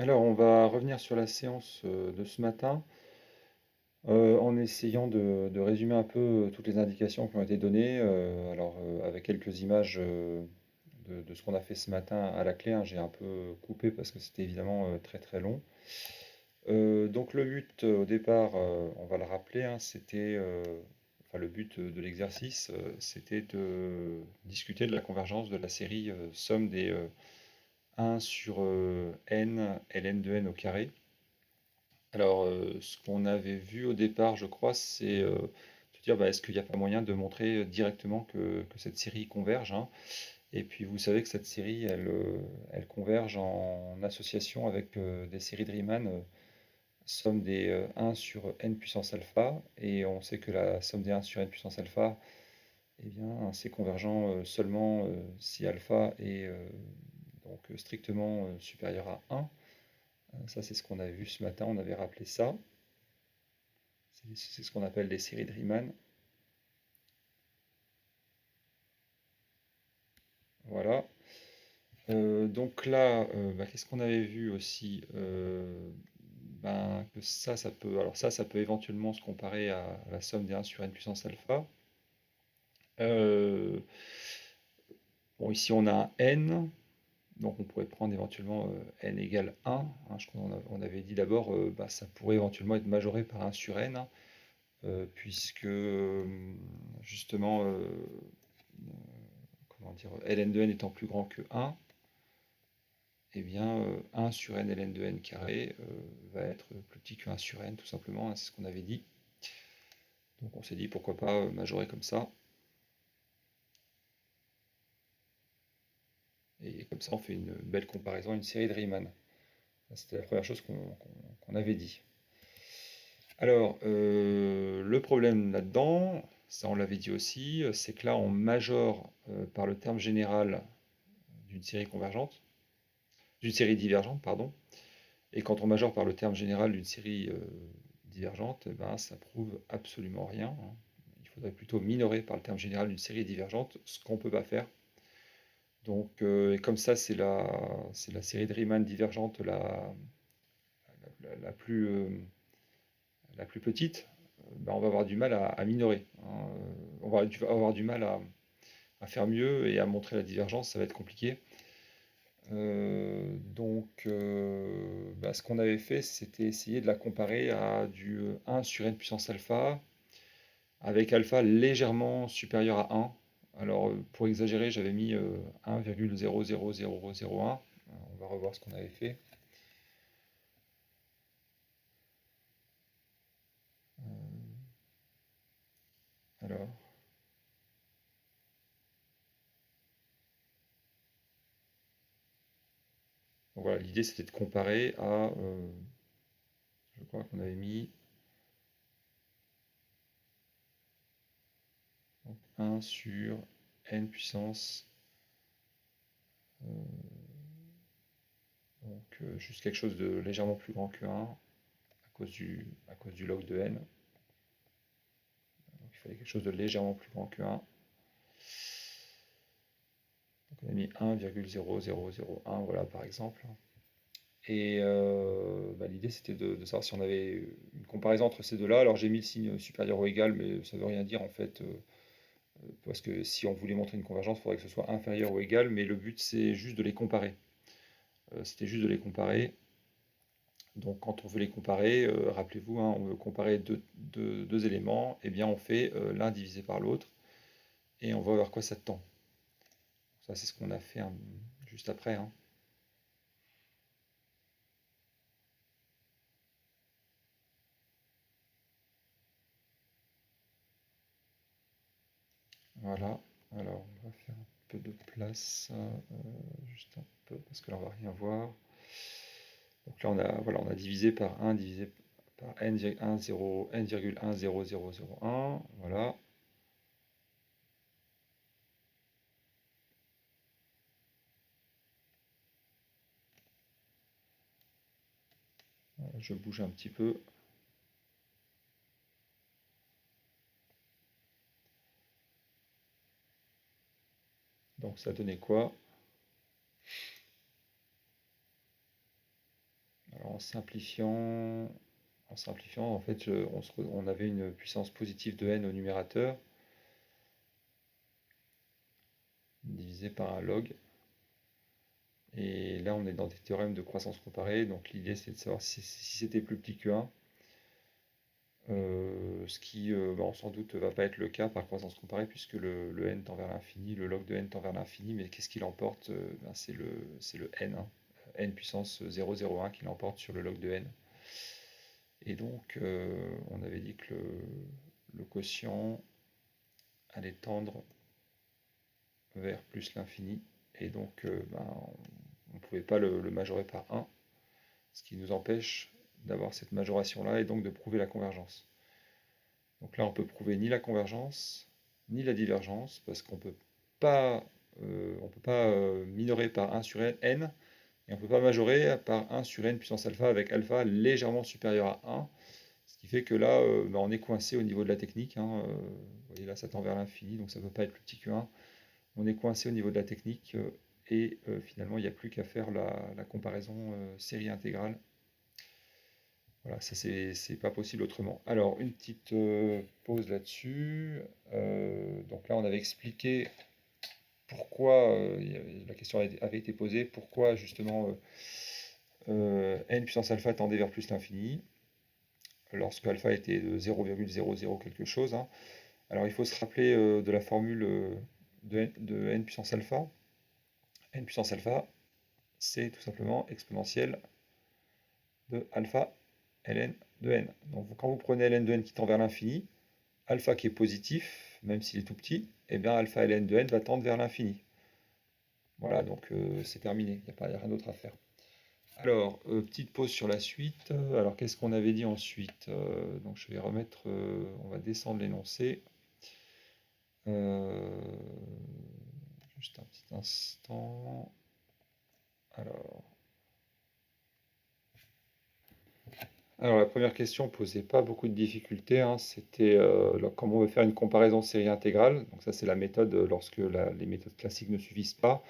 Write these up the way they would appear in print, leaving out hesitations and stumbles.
Alors, on va revenir sur la séance de ce matin en essayant de résumer un peu toutes les indications qui ont été données. Alors, avec quelques images de ce qu'on a fait ce matin à la clé, hein, j'ai un peu coupé parce que c'était évidemment très très long. Donc, le but au départ, on va le rappeler, hein, enfin, le but de l'exercice, c'était de discuter de la convergence de la série somme des 1 sur n, ln de n au carré. Alors, ce qu'on avait vu au départ, je crois, c'est se dire, bah, est-ce qu'il n'y a pas moyen de montrer directement que cette série converge, hein. Et puis vous savez que cette série, elle converge en association avec des séries de Riemann, somme des 1 sur n puissance alpha, et on sait que la somme des 1 sur n puissance alpha, eh bien, c'est convergent seulement si alpha est donc strictement supérieur à 1. Ça, c'est ce qu'on avait vu ce matin, on avait rappelé ça. C'est ce qu'on appelle les séries de Riemann. Voilà. Donc là, bah, qu'est-ce qu'on avait vu aussi? Ben, que ça peut, alors ça peut éventuellement se comparer à la somme des 1 sur n puissance alpha. Euh, bon, ici on a un n, donc on pourrait prendre éventuellement n égale 1, hein. On avait dit d'abord, bah, ça pourrait éventuellement être majoré par 1 sur n, hein, puisque justement, comment dire, ln de n étant plus grand que 1, eh bien 1 sur n ln de n carré va être plus petit que 1 sur n, tout simplement, hein, c'est ce qu'on avait dit. Donc on s'est dit pourquoi pas majorer comme ça. Et comme ça on fait une belle comparaison à une série de Riemann. C'était la première chose qu'on avait dit. Alors, le problème là-dedans, ça on l'avait dit aussi, c'est que là on majore par le terme général d'une série convergente, d'une série divergente, pardon. Et quand on majore par le terme général d'une série divergente, eh ben, ça prouve absolument rien, hein. Il faudrait plutôt minorer par le terme général d'une série divergente, ce qu'on ne peut pas faire. Donc, et comme ça, c'est la série de Riemann divergente la plus, la plus petite, ben, on va avoir du mal à minorer, hein. On va avoir du mal à faire mieux et à montrer la divergence, ça va être compliqué. Donc, bah, ce qu'on avait fait, c'était essayer de la comparer à du 1 sur n puissance alpha, avec alpha légèrement supérieur à 1. Alors, pour exagérer, j'avais mis 1,00001. On va revoir ce qu'on avait fait. Alors, donc voilà, l'idée c'était de comparer à, je crois qu'on avait mis donc, 1 sur n puissance, donc juste quelque chose de légèrement plus grand que 1 à cause du log de n. Donc il fallait quelque chose de légèrement plus grand que 1. Donc on a mis 1,0001, voilà par exemple. Et bah, l'idée c'était de savoir si on avait une comparaison entre ces deux-là. Alors j'ai mis le signe supérieur ou égal, mais ça ne veut rien dire en fait, parce que si on voulait montrer une convergence, il faudrait que ce soit inférieur ou égal, mais le but c'est juste de les comparer. C'était juste de les comparer. Donc quand on veut les comparer, rappelez-vous, hein, on veut comparer deux éléments, et eh bien on fait l'un divisé par l'autre, et on voit vers quoi ça tend. Ça c'est ce qu'on a fait hein, juste après, hein. Voilà, alors on va faire un peu de place, juste un peu, parce que là on va rien voir. Donc là voilà, on a divisé par 1 divisé par n,10001, voilà. Je bouge un petit peu. Donc ça donnait quoi? simplifiant, en fait, on avait une puissance positive de n au numérateur, divisé par un log. Et là, on est dans des théorèmes de croissance comparée, donc l'idée c'est de savoir si c'était plus petit que 1, ce qui sans doute va pas être le cas par croissance comparée, puisque le n tend vers l'infini, le log de n tend vers l'infini, mais qu'est-ce qui l'emporte? C'est le n, hein, n puissance 0,01 qui l'emporte sur le log de n. Et donc, on avait dit que le quotient allait tendre vers plus l'infini, et donc on ne pouvait pas le majorer par 1, ce qui nous empêche d'avoir cette majoration-là et donc de prouver la convergence. Donc là, on peut prouver ni la convergence, ni la divergence, parce qu'on peut pas, peut pas minorer par 1 sur n, et on ne peut pas majorer par 1 sur n puissance alpha avec alpha légèrement supérieur à 1, ce qui fait que là, on est coincé au niveau de la technique, hein, vous voyez là, ça tend vers l'infini, donc ça ne peut pas être plus petit que 1. On est coincé au niveau de la technique, et finalement, il n'y a plus qu'à faire la comparaison série intégrale. Voilà, ça c'est pas possible autrement. Alors, une petite pause là-dessus. Donc là, on avait expliqué pourquoi, la question avait été posée, pourquoi justement n puissance alpha tendait vers plus l'infini, lorsque alpha était de 0,00 quelque chose, hein. Alors, il faut se rappeler de la formule de n puissance alpha. N puissance alpha, c'est tout simplement exponentielle de alpha ln de n. Donc quand vous prenez ln de n qui tend vers l'infini, alpha qui est positif, même s'il est tout petit, et bien alpha ln de n va tendre vers l'infini. Voilà, donc c'est terminé, il n'y a rien d'autre à faire. Alors, petite pause sur la suite. Alors, qu'est-ce qu'on avait dit ensuite? Donc, je vais remettre, on va descendre l'énoncé. Juste un petit instant. Alors, la première question posait pas beaucoup de difficultés, hein. C'était comment on veut faire une comparaison série intégrale. Donc ça, c'est la méthode lorsque les méthodes classiques ne suffisent pas.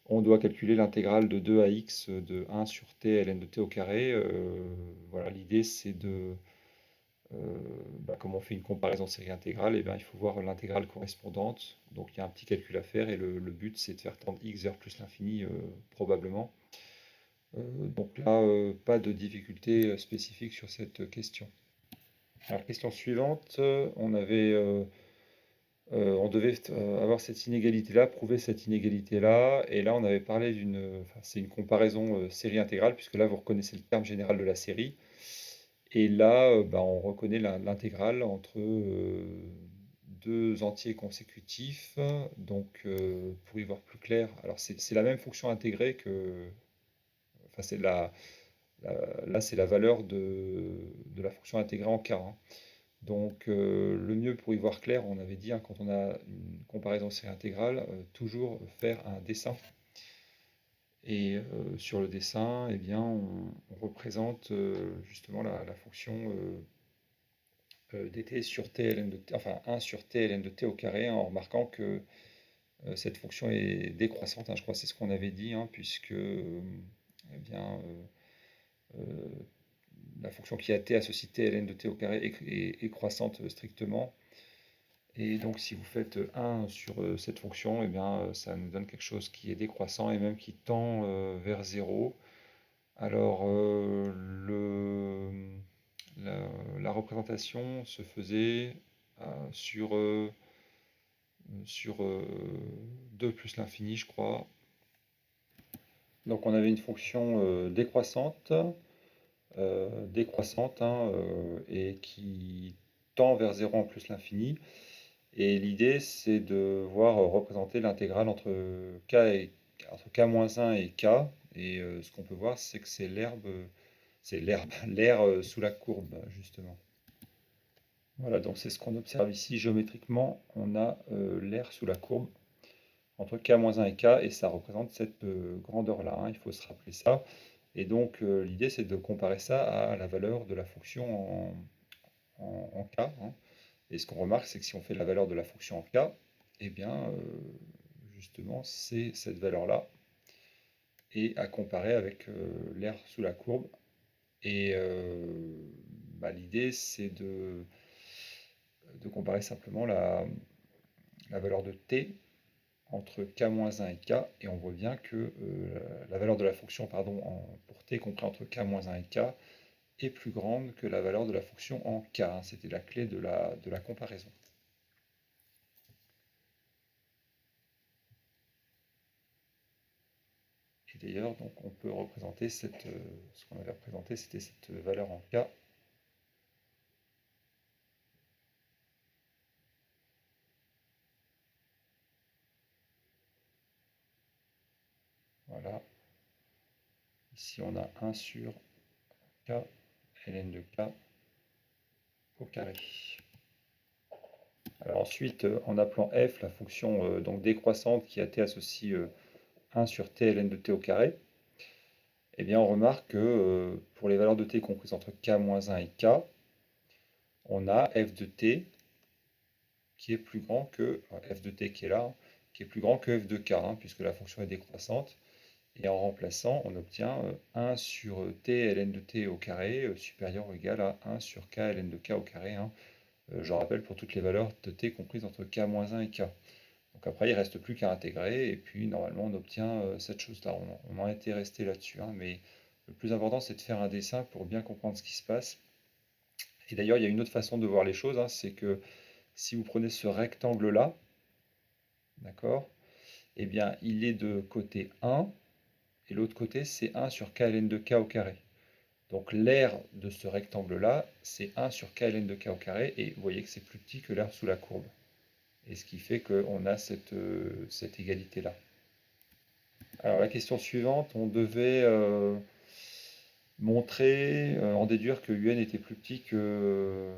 On doit calculer l'intégrale de 2 à x de 1 sur t ln de t au carré. Voilà, l'idée c'est de, comme on fait une comparaison série intégrale, et bien, il faut voir l'intégrale correspondante. Donc il y a un petit calcul à faire, et le but c'est de faire tendre x vers plus l'infini probablement. Donc là, pas de difficulté spécifique sur cette question. Alors, question suivante, on devait avoir cette inégalité-là, prouver cette inégalité-là, et là on avait parlé c'est une comparaison série intégrale, puisque là vous reconnaissez le terme général de la série, et là on reconnaît l'intégrale entre deux entiers consécutifs. Donc pour y voir plus clair, alors c'est la même fonction intégrée que, enfin là c'est la valeur de la fonction intégrée en k, hein. Donc le mieux pour y voir clair, on avait dit, hein, quand on a une comparaison série intégrale, toujours faire un dessin. Et sur le dessin, eh bien, on représente justement la fonction dt sur t ln de t, enfin 1 sur t ln de t au carré, hein, en remarquant que cette fonction est décroissante, hein, je crois que c'est ce qu'on avait dit, hein, puisque eh bien, la fonction qui a t associe t ln de t au carré est croissante strictement. Et donc si vous faites 1 sur cette fonction, eh bien, ça nous donne quelque chose qui est décroissant et même qui tend vers 0. Alors la représentation se faisait sur 2 plus l'infini, je crois. Donc on avait une fonction décroissante, hein, et qui tend vers 0 en plus l'infini. Et l'idée, c'est de voir représenter l'intégrale entre entre k-1 et k. Et ce qu'on peut voir, c'est que c'est l'air sous la courbe, justement. Voilà, donc c'est ce qu'on observe ici géométriquement. On a l'air sous la courbe entre k-1 et k, et ça représente cette grandeur-là, hein, il faut se rappeler ça. Et donc l'idée, c'est de comparer ça à la valeur de la fonction en k, hein. Et ce qu'on remarque, c'est que si on fait la valeur de la fonction en k, eh bien, justement, c'est cette valeur-là, et à comparer avec l'air sous la courbe, Et l'idée, c'est de comparer simplement la valeur de t entre k-1 et k, et on voit bien que la valeur de la fonction pardon, pour t compris entre k-1 et k est plus grande que la valeur de la fonction en k, hein. C'était la clé de la comparaison. Et d'ailleurs, donc, on peut représenter ce qu'on avait représenté, c'était cette valeur en k. Voilà. Ici, on a 1 sur k ln de k au carré. Alors ensuite, en appelant f la fonction donc décroissante qui a t associe 1 sur t ln de t au carré, eh bien on remarque que pour les valeurs de t comprises entre k-1 et k, on a f de t qui est plus grand que f de t qui est là, hein, qui est plus grand que f de k, hein, puisque la fonction est décroissante. Et en remplaçant, on obtient 1 sur t ln de t au carré supérieur ou égal à 1 sur k ln de k au carré, hein. Je rappelle pour toutes les valeurs de t comprises entre k-1 et k. Donc après, il ne reste plus qu'à intégrer, et puis normalement on obtient cette chose-là. On en était resté là-dessus, hein, mais le plus important c'est de faire un dessin pour bien comprendre ce qui se passe. Et d'ailleurs, il y a une autre façon de voir les choses, hein, c'est que si vous prenez ce rectangle-là, d'accord, eh bien il est de côté 1, et l'autre côté c'est 1 sur k ln de k au carré. Donc l'aire de ce rectangle-là, c'est 1 sur k ln de k au carré, et vous voyez que c'est plus petit que l'aire sous la courbe. Et ce qui fait qu'on a cette égalité-là. Alors la question suivante, on devait montrer, en déduire que un était plus petit que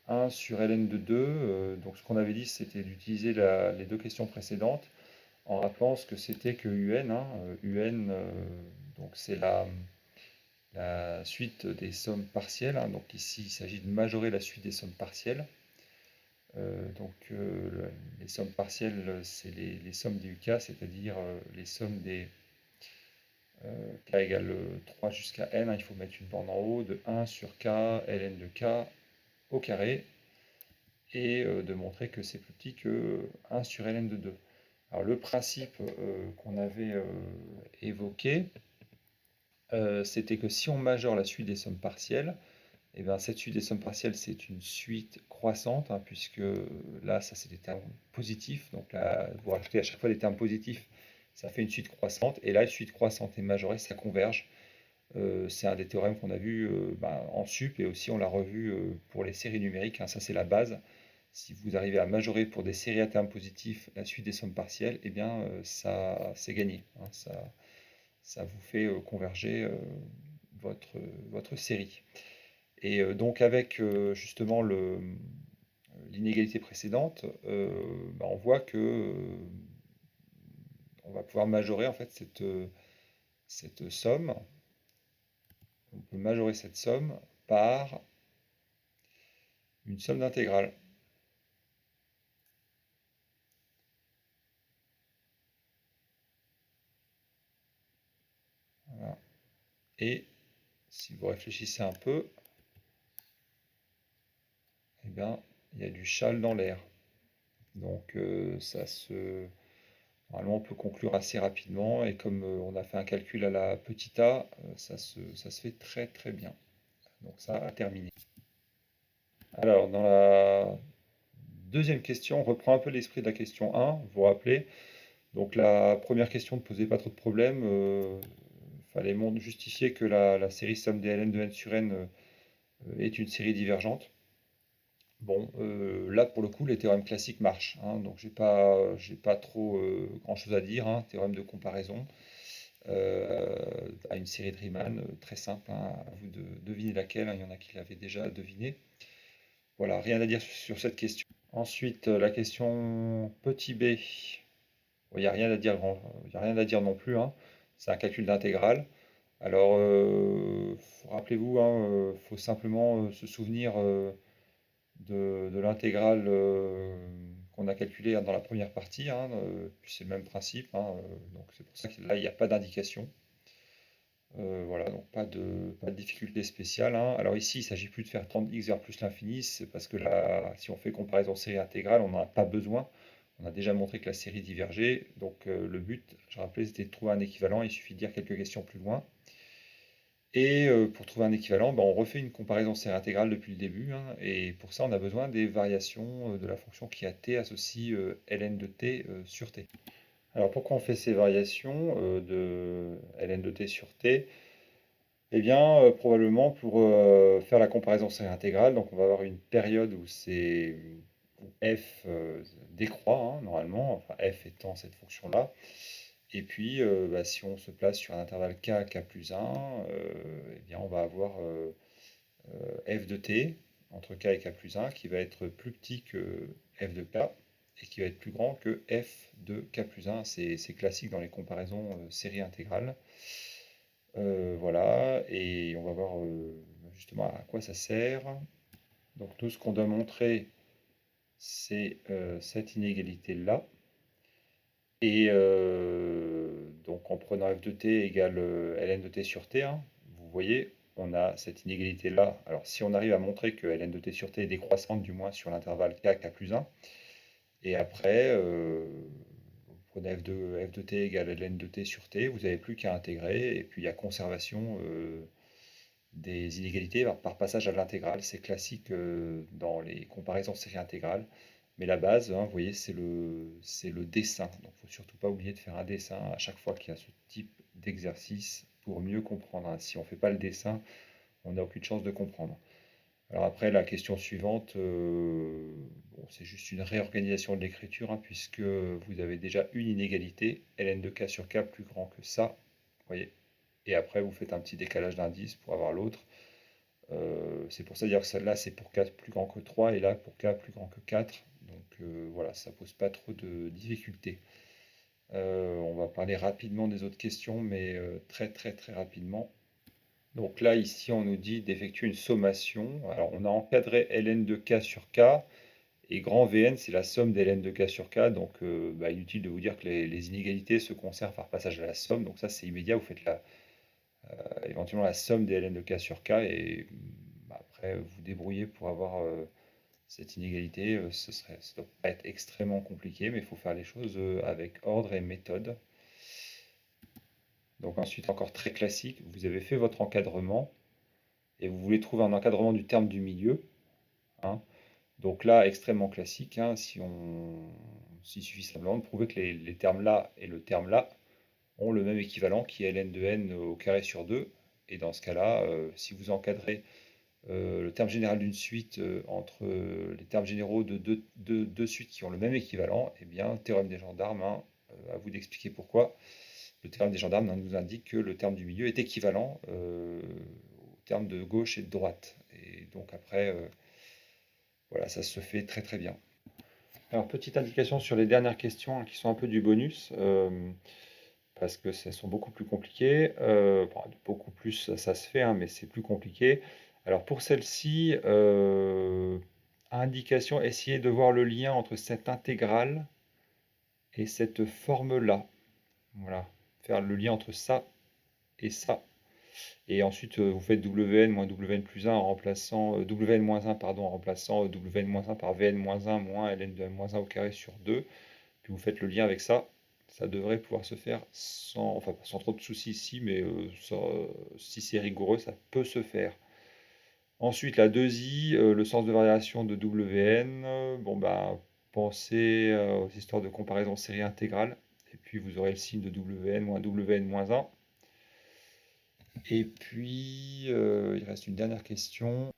1 sur ln de 2. Donc ce qu'on avait dit, c'était d'utiliser les deux questions précédentes en rappelant ce que c'était que un, hein. Un, donc c'est la suite des sommes partielles, hein. Donc ici, il s'agit de majorer la suite des sommes partielles. Les sommes partielles, c'est les sommes des UK, c'est-à-dire les sommes des k égale 3 jusqu'à n, hein. Il faut mettre une borne en haut de 1 sur k ln de k au carré, et de montrer que c'est plus petit que 1 sur ln de 2. Alors le principe qu'on avait évoqué, c'était que si on majore la suite des sommes partielles, et bien cette suite des sommes partielles, c'est une suite croissante, hein, puisque là, ça c'est des termes positifs. Donc là, vous rajoutez à chaque fois des termes positifs, ça fait une suite croissante. Et là, une suite croissante et majorée, ça converge. C'est un des théorèmes qu'on a vu en sup, et aussi on l'a revu pour les séries numériques, hein. Ça c'est la base. Si vous arrivez à majorer pour des séries à termes positifs la suite des sommes partielles, et bien ça c'est gagné, hein. Ça vous fait converger votre série. Et donc avec justement l'inégalité précédente, on voit que on va pouvoir majorer en fait cette somme. On peut majorer cette somme par une somme d'intégrale. Voilà. Et si vous réfléchissez un peu, eh bien, il y a du châle dans l'air. Donc normalement, on peut conclure assez rapidement, et comme on a fait un calcul à la petite a, ça se fait très très bien. Donc ça a terminé. Alors, dans la deuxième question, on reprend un peu l'esprit de la question 1, vous vous rappelez. Donc la première question ne posait pas trop de problèmes. Il fallait justifier que la série somme des ln de n sur n est une série divergente. Bon, là pour le coup, les théorèmes classiques marchent, hein. Donc j'ai pas trop grand-chose à dire, hein. Théorème de comparaison à une série de Riemann, très simple, hein. À vous de deviner laquelle, hein. Il y en a qui l'avaient déjà deviné. Voilà, rien à dire sur cette question. Ensuite, la question petit b. Il n'y a rien à dire, il y a rien à dire non plus, hein. C'est un calcul d'intégrale. Alors, rappelez-vous, il faut simplement se souvenir de l'intégrale qu'on a calculée dans la première partie, hein, puis c'est le même principe, hein, donc c'est pour ça que là, il n'y a pas d'indication. Voilà, donc pas de difficulté spéciale, hein. Alors ici, il ne s'agit plus de faire 30x vers plus l'infini, c'est parce que là, si on fait comparaison série intégrale, on n'en a pas besoin. On a déjà montré que la série divergeait, donc le but, je rappelais, c'était de trouver un équivalent. Il suffit de dire quelques questions plus loin. Et pour trouver un équivalent, ben, on refait une comparaison série intégrale depuis le début, hein, et pour ça, on a besoin des variations de la fonction qui a t associe ln de t sur t. Alors pourquoi on fait ces variations de ln de t sur t? Eh bien, probablement pour faire la comparaison série intégrale. Donc on va avoir une période où où f décroît, hein, normalement, enfin f étant cette fonction-là. Et puis, bah, si on se place sur un intervalle k plus 1, eh bien, on va avoir f de t entre k et k plus 1 qui va être plus petit que f de k et qui va être plus grand que f de k plus 1. C'est classique dans les comparaisons série intégrale. Voilà, et on va voir justement à quoi ça sert. Donc nous, ce qu'on doit montrer, c'est cette inégalité-là. Et donc en prenant f de t égale ln de t sur t, hein, vous voyez, on a cette inégalité-là. Alors si on arrive à montrer que ln de t sur t est décroissante, du moins sur l'intervalle k plus 1, et après, vous prenez f de t égale ln de t sur t, vous n'avez plus qu'à intégrer, et puis il y a conservation des inégalités par passage à l'intégrale. C'est classique dans les comparaisons série intégrale. Mais la base, hein, vous voyez, c'est le dessin. Donc, il ne faut surtout pas oublier de faire un dessin à chaque fois qu'il y a ce type d'exercice pour mieux comprendre, hein. Si on ne fait pas le dessin, on n'a aucune chance de comprendre. Alors après, la question suivante, bon, c'est juste une réorganisation de l'écriture, hein, puisque vous avez déjà une inégalité, ln de k sur k plus grand que ça. Vous voyez, et après vous faites un petit décalage d'indice pour avoir l'autre. C'est pour ça dire que celle-là c'est pour 4 plus grand que 3 et là pour k plus grand que 4. Donc voilà, ça pose pas trop de difficultés. On va parler rapidement des autres questions, mais très rapidement. Donc là, ici, on nous dit d'effectuer une sommation. Alors, on a encadré ln de k sur k, et grand Vn, c'est la somme des ln de k sur k. Donc, bah, inutile de vous dire que les inégalités se conservent par passage à la somme. Donc ça, c'est immédiat. Vous faites éventuellement la somme des ln de k sur k, et bah, après, vous débrouillez pour avoir cette inégalité. Ça ne doit pas être extrêmement compliqué, mais il faut faire les choses avec ordre et méthode. Donc ensuite, encore très classique, vous avez fait votre encadrement et vous voulez trouver un encadrement du terme du milieu, hein. Donc là, extrêmement classique, hein, s'il suffit simplement de prouver que les termes là et le terme là ont le même équivalent qui est ln de n au carré sur 2. Et dans ce cas-là, si vous encadrez le terme général d'une suite entre les termes généraux de deux suites qui ont le même équivalent, eh bien, théorème des gendarmes, hein, à vous d'expliquer pourquoi. Le théorème des gendarmes, hein, nous indique que le terme du milieu est équivalent au terme de gauche et de droite. Et donc après, voilà, ça se fait très bien. Alors, petite indication sur les dernières questions, hein, qui sont un peu du bonus, parce que ça sont beaucoup plus compliquées. Bon, beaucoup plus, ça se fait, hein, mais c'est plus compliqué. Alors pour celle-ci, indication, essayez de voir le lien entre cette intégrale et cette forme-là. Voilà, faire le lien entre ça et ça. Et ensuite, vous faites Wn moins Wn plus 1 en remplaçant Wn moins 1, pardon, en remplaçant Wn moins 1 par Vn moins 1 moins ln de n moins 1 au carré sur 2. Puis vous faites le lien avec ça. Ça devrait pouvoir se faire sans, enfin, sans trop de soucis ici, mais si c'est rigoureux, ça peut se faire. Ensuite, la 2i, le sens de variation de Wn. Bon, bah, pensez aux histoires de comparaison série intégrale. Et puis, vous aurez le signe de Wn moins Wn moins 1. Et puis, il reste une dernière question.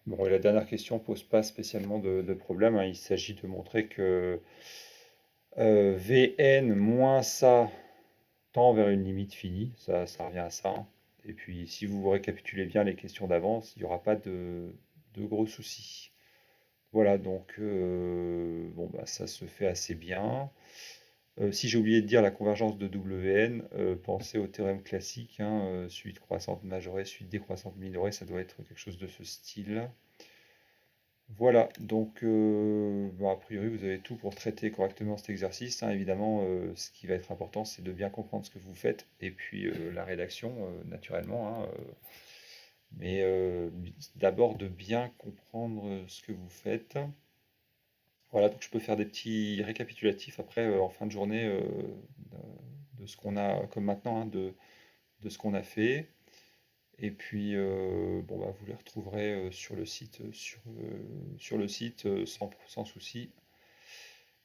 Bon, et la dernière question pose pas spécialement de problème, hein. Il s'agit de montrer que Vn moins ça tend vers une limite finie. Ça revient à ça, hein. Et puis, si vous récapitulez bien les questions d'avance, il n'y aura pas de gros soucis. Voilà, donc bon, bah, ça se fait assez bien. Si j'ai oublié de dire la convergence de Wn, pensez au théorème classique, hein, suite croissante majorée, suite décroissante minorée, ça doit être quelque chose de ce style. Voilà, donc bon, a priori, vous avez tout pour traiter correctement cet exercice, hein. Évidemment, ce qui va être important, c'est de bien comprendre ce que vous faites et puis la rédaction, naturellement, hein, mais d'abord de bien comprendre ce que vous faites. Voilà, donc je peux faire des petits récapitulatifs après en fin de journée de ce qu'on a comme maintenant, hein, de ce qu'on a fait. Et puis, bon, bah, vous les retrouverez sur le site sans souci.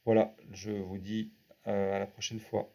Voilà, je vous dis à la prochaine fois.